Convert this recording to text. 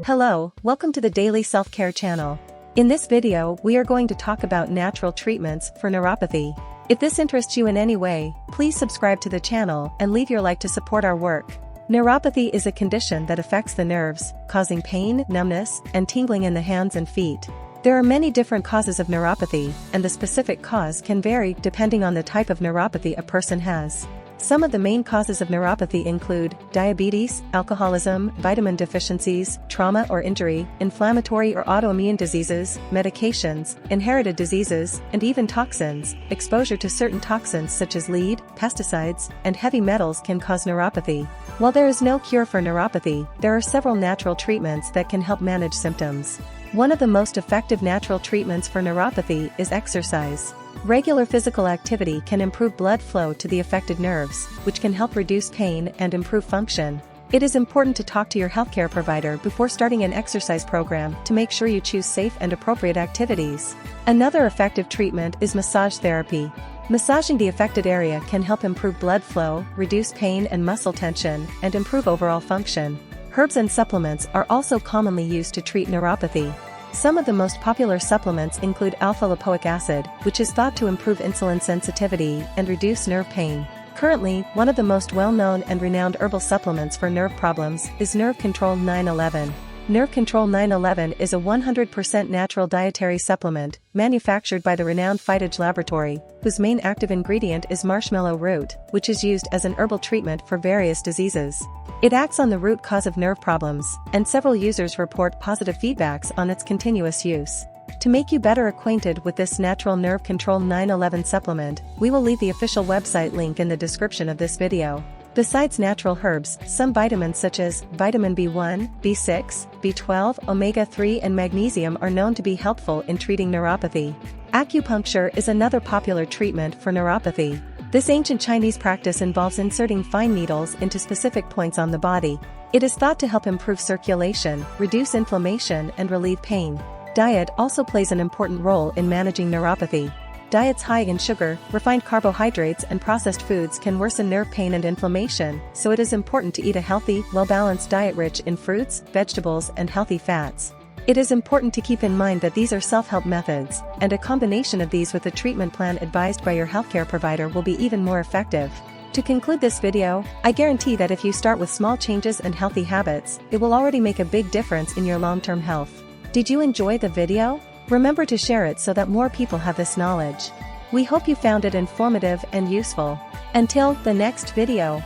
Hello, welcome to the Daily Self-Care channel. In this video, we are going to talk about natural treatments for neuropathy. If this interests you in any way, please subscribe to the channel and leave your like to support our work. Neuropathy is a condition that affects the nerves, causing pain, numbness, and tingling in the hands and feet. There are many different causes of neuropathy, and the specific cause can vary depending on the type of neuropathy a person has. Some of the main causes of neuropathy include diabetes, alcoholism, vitamin deficiencies, trauma or injury, inflammatory or autoimmune diseases, medications, inherited diseases, and even toxins. Exposure to certain toxins such as lead, pesticides, and heavy metals can cause neuropathy. While there is no cure for neuropathy, there are several natural treatments that can help manage symptoms. One of the most effective natural treatments for neuropathy is exercise. Regular physical activity can improve blood flow to the affected nerves, which can help reduce pain and improve function. It is important to talk to your healthcare provider before starting an exercise program to make sure you choose safe and appropriate activities. Another effective treatment is massage therapy. Massaging the affected area can help improve blood flow, reduce pain and muscle tension, and improve overall function. Herbs and supplements are also commonly used to treat neuropathy. Some of the most popular supplements include alpha-lipoic acid, which is thought to improve insulin sensitivity and reduce nerve pain. Currently, one of the most well-known and renowned herbal supplements for nerve problems is Nerve Control 911. Nerve Control 911 is a 100% natural dietary supplement, manufactured by the renowned Phytage Laboratory, whose main active ingredient is marshmallow root, which is used as an herbal treatment for various diseases. It acts on the root cause of nerve problems, and several users report positive feedbacks on its continuous use. To make you better acquainted with this natural Nerve Control 911 supplement, we will leave the official website link in the description of this video. Besides natural herbs, some vitamins such as vitamin B1, B6, B12, omega-3 and magnesium are known to be helpful in treating neuropathy. Acupuncture is another popular treatment for neuropathy. This ancient Chinese practice involves inserting fine needles into specific points on the body. It is thought to help improve circulation, reduce inflammation, and relieve pain. Diet also plays an important role in managing neuropathy. Diets high in sugar, refined carbohydrates and processed foods can worsen nerve pain and inflammation, so it is important to eat a healthy, well-balanced diet rich in fruits, vegetables, and healthy fats. It is important to keep in mind that these are self-help methods, and a combination of these with a treatment plan advised by your healthcare provider will be even more effective. To conclude this video, I guarantee that if you start with small changes and healthy habits, it will already make a big difference in your long-term health. Did you enjoy the video? Remember to share it so that more people have this knowledge. We hope you found it informative and useful. Until the next video.